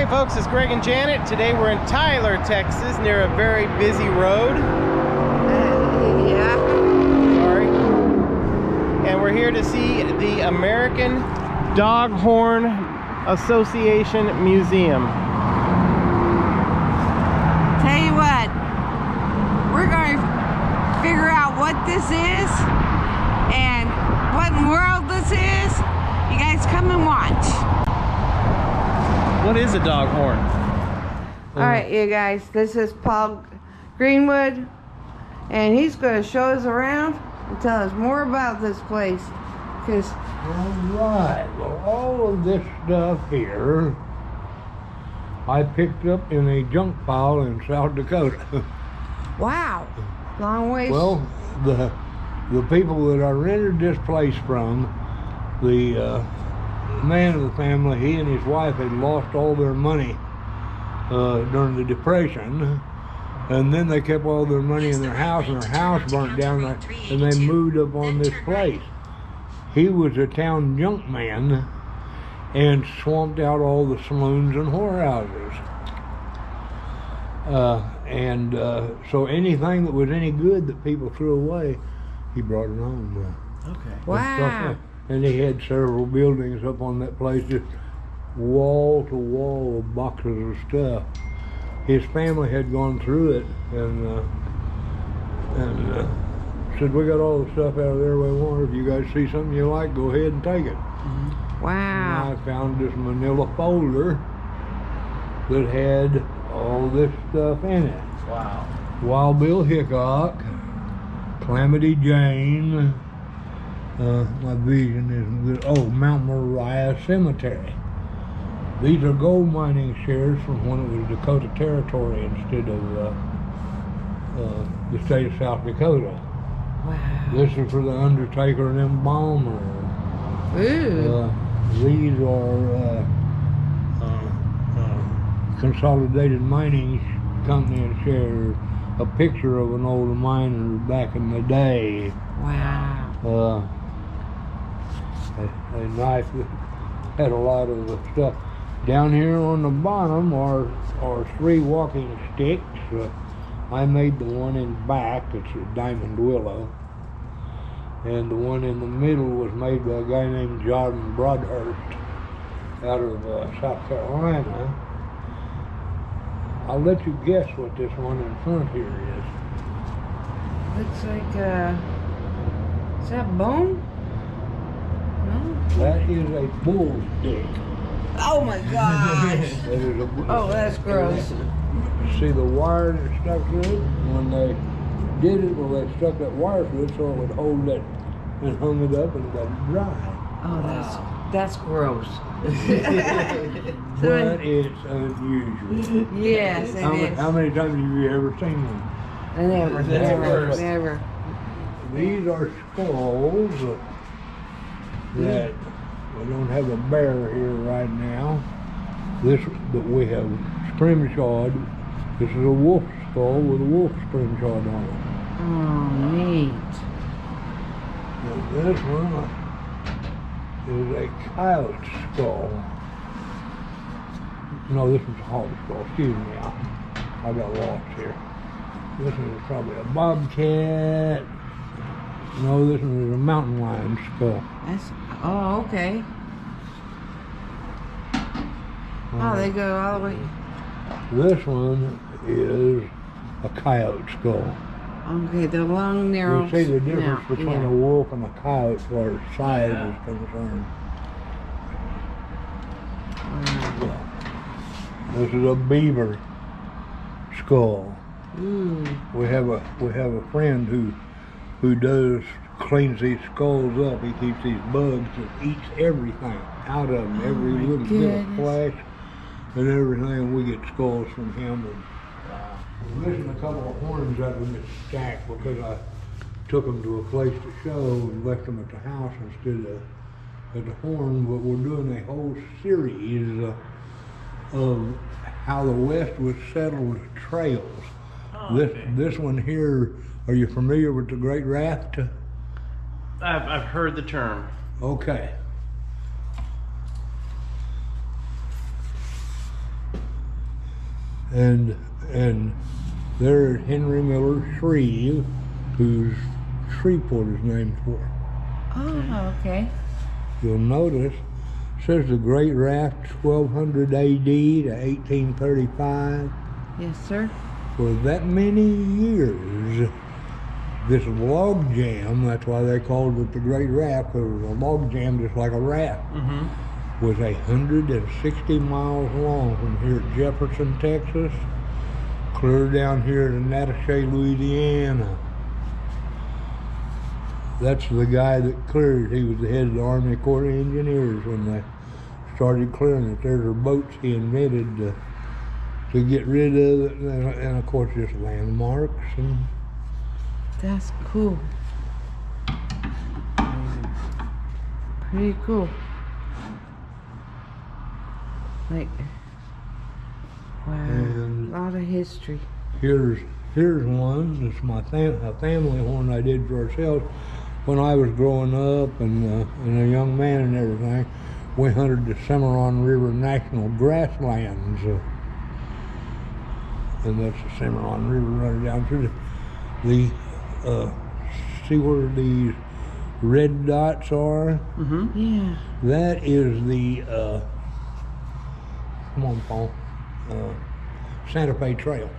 Hey folks, it's Greg and Janet. Today we're in Tyler, Texas, near a very busy road. Yeah. Sorry. And we're here to see the American Doghorn Association Museum. Tell you what, we're going to figure out what this is and what in the world this is. You guys come and watch. What is a doghorn? All right, you guys, this is Paul Greenwood, and he's going to show us around and tell us more about this place. Cause Alright, well, all of this stuff here I picked up in a junk pile in South Dakota. wow, long ways. Well, the people that I rented this place from, the man of the family, he and his wife had lost all their money during the Depression, and then they kept all their money in their house, and their house burnt down, and they moved up on this place. He was a town junk man and swamped out all the saloons and whorehouses. So anything that was any good that people threw away, he brought it home. Okay. Wow. And he had several buildings up on that place, just wall to wall of boxes of stuff. His family had gone through it and said, we got all the stuff out of there we want. If you guys see something you like, go ahead and take it. Wow. And I found this manila folder that had all this stuff in it. Wow. Wild Bill Hickok, Calamity Jane, my vision is, Mount Moriah Cemetery. These are gold mining shares from when it was Dakota Territory instead of the state of South Dakota. Wow. This is for the undertaker and embalmer. Ooh. These are Consolidated Mining Company and shares, a picture of an old miner back in the day. Wow. A knife that had a lot of the stuff. Down here on the bottom are 3 walking sticks. I made the one in back, it's a diamond willow. And the one in the middle was made by a guy named John Broadhurst out of South Carolina. I'll let you guess what this one in front here is. Looks like, is that bone? No? That is a bull stick. Oh my gosh. That is a, Oh, that's gross. See the wire that stuck to it? When they did it, well, they stuck that wire to it so it would hold it and hung it up and let it dry. Oh, that's gross. But it's unusual. Yes, it is. How many times have you ever seen one? Never. These are skulls that we don't have a bear here right now. This that we have scrimshawed. This is a wolf skull with a wolf scrimshawed on it. Oh, neat. And this one is a coyote skull. No, this is a hog skull. Excuse me, I got lost here. This one is probably a bobcat. No, this one is a mountain lion skull. Oh, okay. Oh, they go all the way. This one is a coyote skull. Okay, the long, narrow. You see the difference snout, between yeah. a wolf and a coyote as far as size is concerned. Wow. This is a beaver skull. Ooh. We have a friend who cleans these skulls up. He keeps these bugs that eats everything out of them, every my little bit of goodness. flesh and everything. We get skulls from him. And we're missing a couple of horns out of this stack because I took them to a place to show and left them at the house instead of at the horn. But we're doing a whole series of how the West was settled trails. This one here, are you familiar with the Great Raft? I've heard the term. Okay. and there's Henry Miller Shreve, whose Shreveport is named for. Oh, okay. You'll notice it says the Great Raft 1200 AD to 1835. Yes, sir. For that many years, this log jam, that's why they called it the Great Raft, because it was a log jam just like a raft, was 160 miles long from here at Jefferson, Texas, clear down here to Natchez, Louisiana. That's the guy that cleared. He was the head of the Army Corps of Engineers when they started clearing it. There's the boats he invented to get rid of it, and of course just landmarks. And That's cool. Pretty cool. Like, wow, And a lot of history. here's one. It's my a family horn I did for ourselves when I was growing up and a young man and everything. We hunted the Cimarron River National Grasslands, and that's the Cimarron River running down through the see where these red dots are? Yeah. That is the come on, Paul, Santa Fe Trail.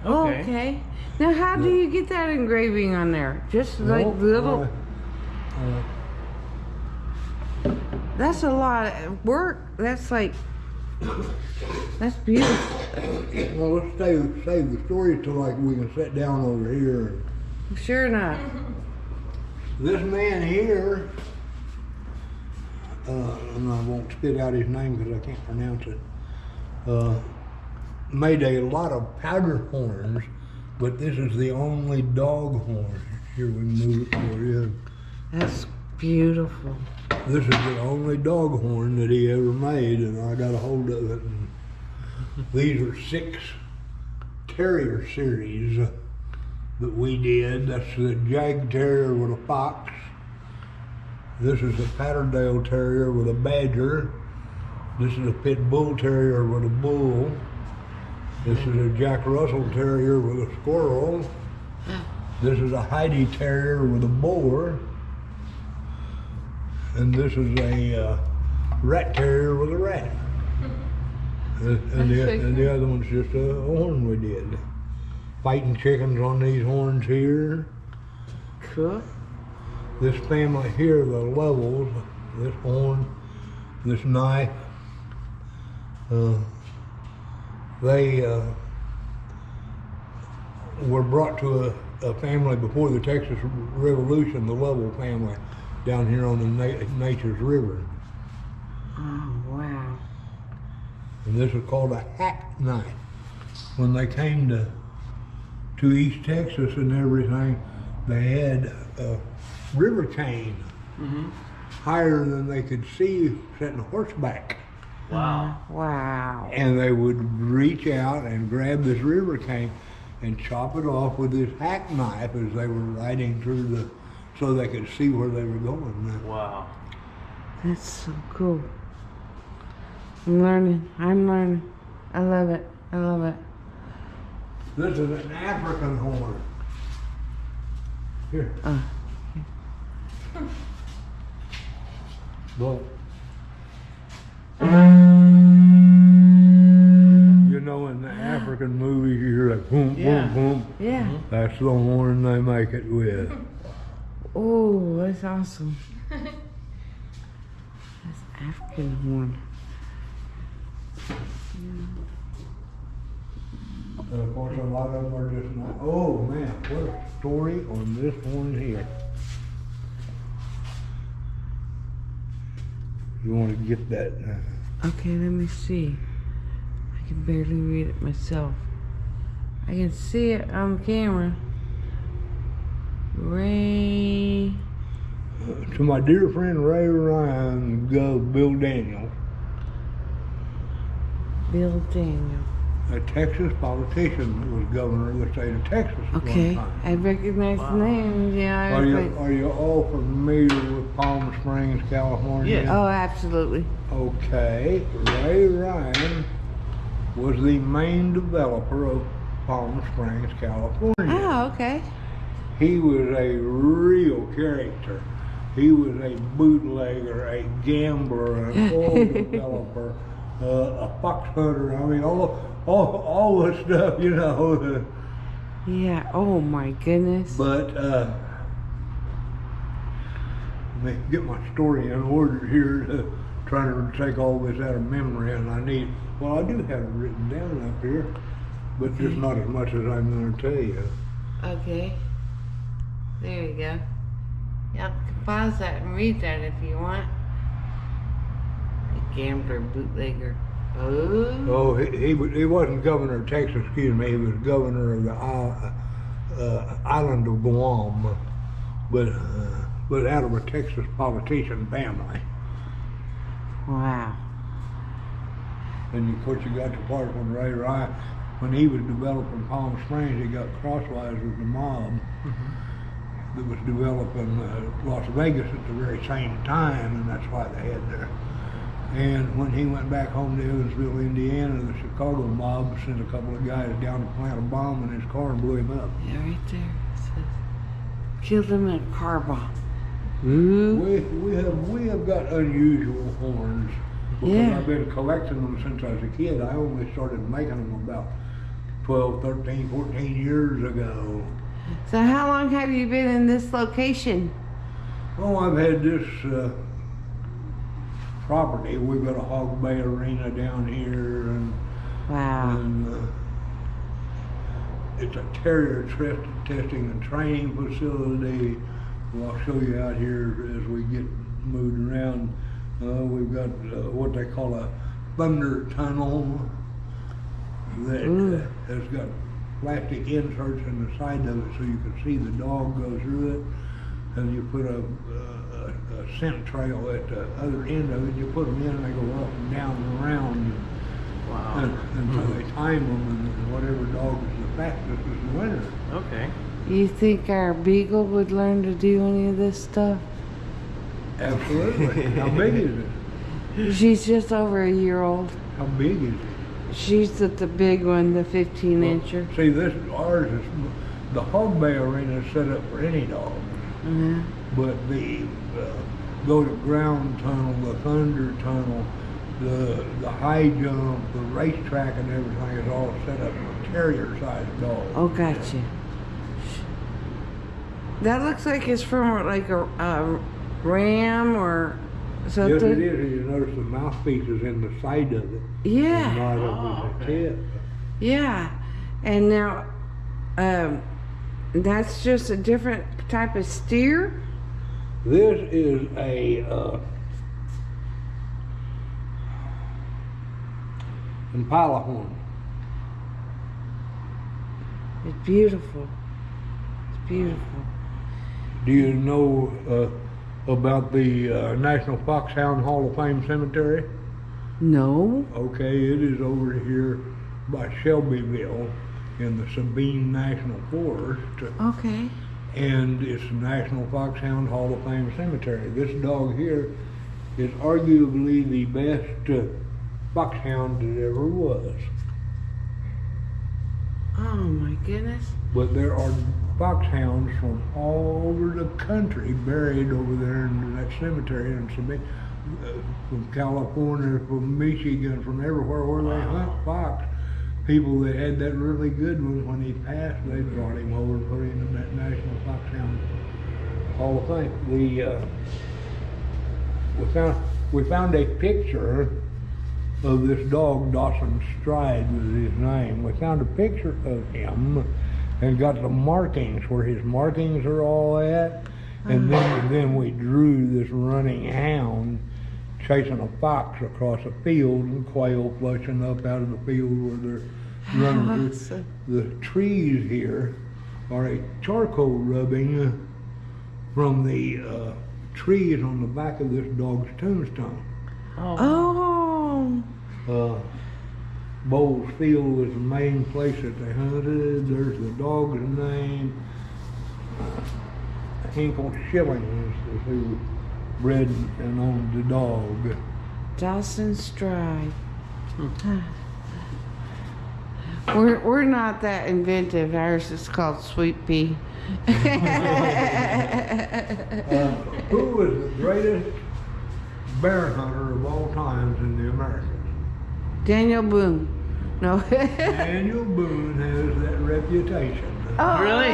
Oh, Okay. okay. Now, how do you get that engraving on there? Just like Nope, little. That's a lot of work. That's like. That's beautiful. Well, let's save the story till like we can sit down over here. Sure enough. This man here, and I won't spit out his name because I can't pronounce it, made a lot of powder horns, but this is the only dog horn. Here, we move it for you. That's beautiful. This is the only dog horn that he ever made, and I got a hold of it. And these are 6 terrier series that we did. That's the Jag Terrier with a fox. This is a Patterdale Terrier with a badger. This is a Pit Bull Terrier with a bull. This is a Jack Russell Terrier with a squirrel. This is a Heidi Terrier with a boar. And this is a Rat Terrier with a rat. And the other one's just a horn we did. Fighting chickens on these horns here. Cool. This family here, the Levels, this horn, this knife, they were brought to a family before the Texas Revolution, the Level family, down here on the Nature's River. Oh, wow. And this is called a hack knife. When they came to East Texas and everything, they had a river cane higher than they could see sitting horseback. Wow. Wow. And they would reach out and grab this river cane and chop it off with this hack knife as they were riding through so they could see where they were going. Wow. That's so cool. I'm learning. I love it. I love it. This is an African horn. Here. Look. You know, in the African movies, you hear like boom, Yeah. boom, boom. Yeah. That's the horn they make it with. Oh, that's awesome. That's African horn. And of course, a lot of them are just not. Oh man, what a story on this one here. You want to get that? Okay, let me see. I can barely read it myself. I can see it on camera. Ray. To my dear friend Ray Ryan, Gov. Bill Daniels, Bill Daniel. a Texas politician who was governor of the state of Texas at Okay, one time. I recognize the name. Yeah, I Are was you, like, are you all familiar with Palm Springs, California? Yeah. oh, absolutely. Okay, Ray Ryan was the main developer of Palm Springs, California. Oh, okay. He was a real character. He was a bootlegger, a gambler, an oil developer, a fox hunter. I mean, all the stuff, you know. Yeah. Oh my goodness. But let me get my story in order here. Trying to take all this out of memory, and I do have it written down up here, but just not as much as I'm going to tell you. Okay. There you go. Y'all can pause that and read that if you want. A gambler, bootlegger. Oh, he wasn't governor of Texas, excuse me. He was governor of the island of Guam, but out of a Texas politician family. Wow. And of course, you got the part when he was developing Palm Springs, he got crosswise with the mob that was developing Las Vegas at the very same time, and that's why they had there. And when he went back home to Evansville, Indiana, the Chicago mob sent a couple of guys down to plant a bomb in his car and blew him up. Yeah, right there. It says, killed him in a car bomb. Ooh. We have got unusual horns because Yeah. I've been collecting them since I was a kid. I only started making them about 12, 13, 14 years ago. So how long have you been in this location? Oh, I've had this property. We've got a Hog Bay Arena down here, and Wow. it's a terrier testing and training facility. Well, I'll show you out here as we get moved around. We've got what they call a thunder tunnel that has got plastic inserts in the side of it so you can see the dog go through it. And you put a scent trail at the other end of it. You put them in and they go up and down and around. Wow. Until they time them, and whatever dog is the fastest is the winner. Okay. You think our beagle would learn to do any of this stuff? Absolutely. How big is it? She's just over a year old. How big is it? She's the big one, the 15-incher. See, ours is the Hog Bay Arena is set up for any dog, but the go-to ground tunnel, the thunder tunnel, the high jump, the racetrack, and everything is all set up for terrier-sized dogs. Oh, gotcha. That looks like it's from like a ram or something. Yes, it is. You notice the mouthpiece is in the side of it. Yeah. Not over the tip. Yeah. And now, that's just a different type of steer? This is a Impala horn. It's beautiful. It's beautiful. Do you know about the National Foxhound Hall of Fame Cemetery? No. Okay, it is over here by Shelbyville in the Sabine National Forest. Okay. And it's the National Foxhound Hall of Fame Cemetery. This dog here is arguably the best foxhound that ever was. Oh my goodness. But there are foxhounds from all over the country buried over there in that cemetery, and from California, from Michigan, from everywhere where they hunt fox. People that had that really good one, when he passed, they brought him over and put him in that National Foxhound Hall of Fame. We found a picture of this dog. Dawson Stride was his name. We found a picture of him and got the markings where his markings are all at, and then we drew this running hound chasing a fox across a field, and quail flushing up out of the field where they're running through. The trees here are a charcoal rubbing from the trees on the back of this dog's tombstone. Oh. Bowles Field was the main place that they hunted. There's the dog's name. Hinkle Schillings is who bred and owned the dog. Dawson Stride. We're not that inventive. Ours is called Sweet Pea. Who was the greatest bear hunter of all times in the Americas? Daniel Boone. No. Daniel Boone has that reputation. Oh, Really?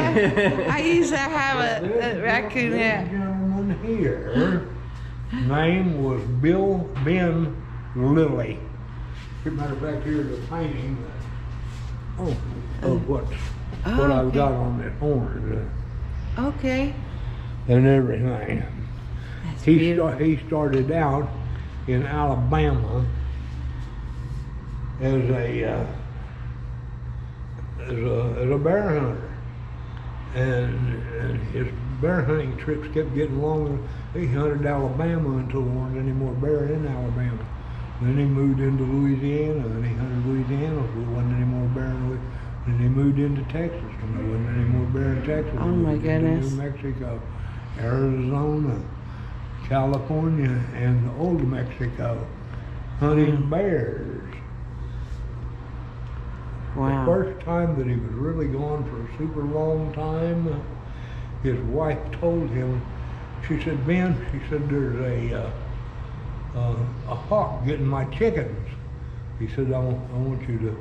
I used to have a raccoon This hat. gentleman here, name was Ben Lilly. As a matter of fact, here's a painting of what I've got on this horn Okay. and everything. That's He beautiful. started out in Alabama as a bear hunter, and his bear hunting trips kept getting longer. He hunted Alabama until there weren't any more bear in Alabama. Then he moved into Louisiana, and he hunted Louisiana, so there wasn't any more bear in Louisiana. Then he moved into Texas, and there wasn't any more bear in Texas. Oh, He my moved into goodness. New Mexico, Arizona, California, and Old Mexico, hunting bears. Wow. The first time that he was really gone for a super long time, his wife told him, she said, Ben, she said, there's a hawk getting my chickens. He said, I want you to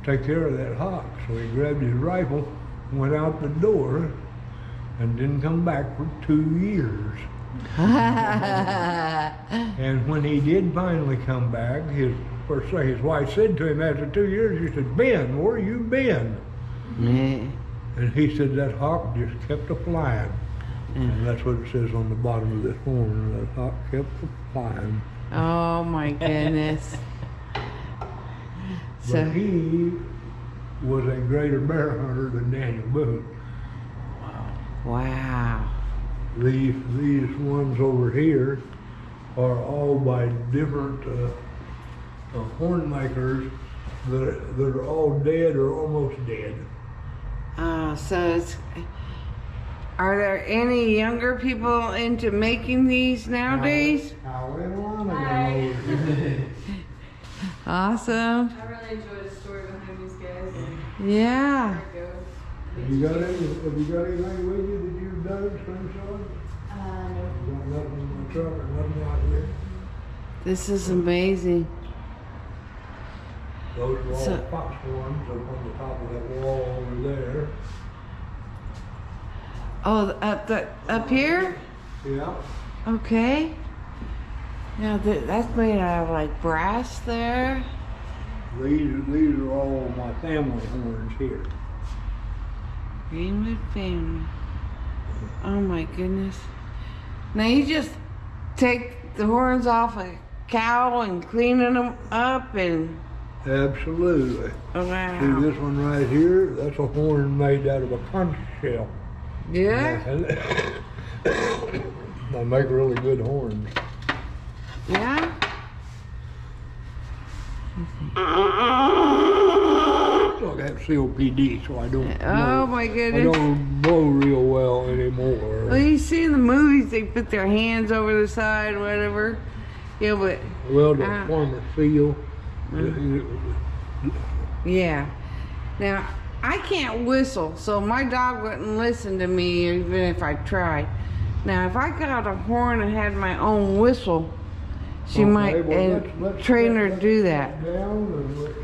take care of that hawk. So he grabbed his rifle, went out the door, and didn't come back for 2 years. And when he did finally come back, his wife said to him after 2 years, she said, Ben, where you been? And he said, that hawk just kept a-flying. And that's what it says on the bottom of this horn, that hawk kept a-flying. Oh my goodness. But he was a greater bear hunter than Daniel Boone. Wow. These ones over here are all by different horn makers that are all dead or almost dead. So it's. Are there any younger people into making these nowadays? Awesome. I really enjoyed the story behind these guys. Yeah. There it Have you got anything with you that you've done, Screenshot? goes. Got nothing in my truck or nothing like this? This is amazing. Those are all So- foxhorns up on the top of that wall over there. Oh, up here? Yeah. Okay. Now that's made out of like brass there. These are all my family horns here. Greenwood family. Oh my goodness. Now you just take the horns off a cow and cleaning them up and. Absolutely. Oh, See wow. this one right here? That's a horn made out of a conch shell. Yeah? They make really good horns. Yeah? So I have COPD, so I don't. Oh my I goodness. don't blow real well anymore. Well, you see in the movies they put their hands over the side, whatever. Yeah, but Well, to form a seal. yeah. Now I can't whistle, so my dog wouldn't listen to me even if I tried. Now, if I got a horn and had my own whistle, she might Okay, well, let's train her to let's do put that. Down and let's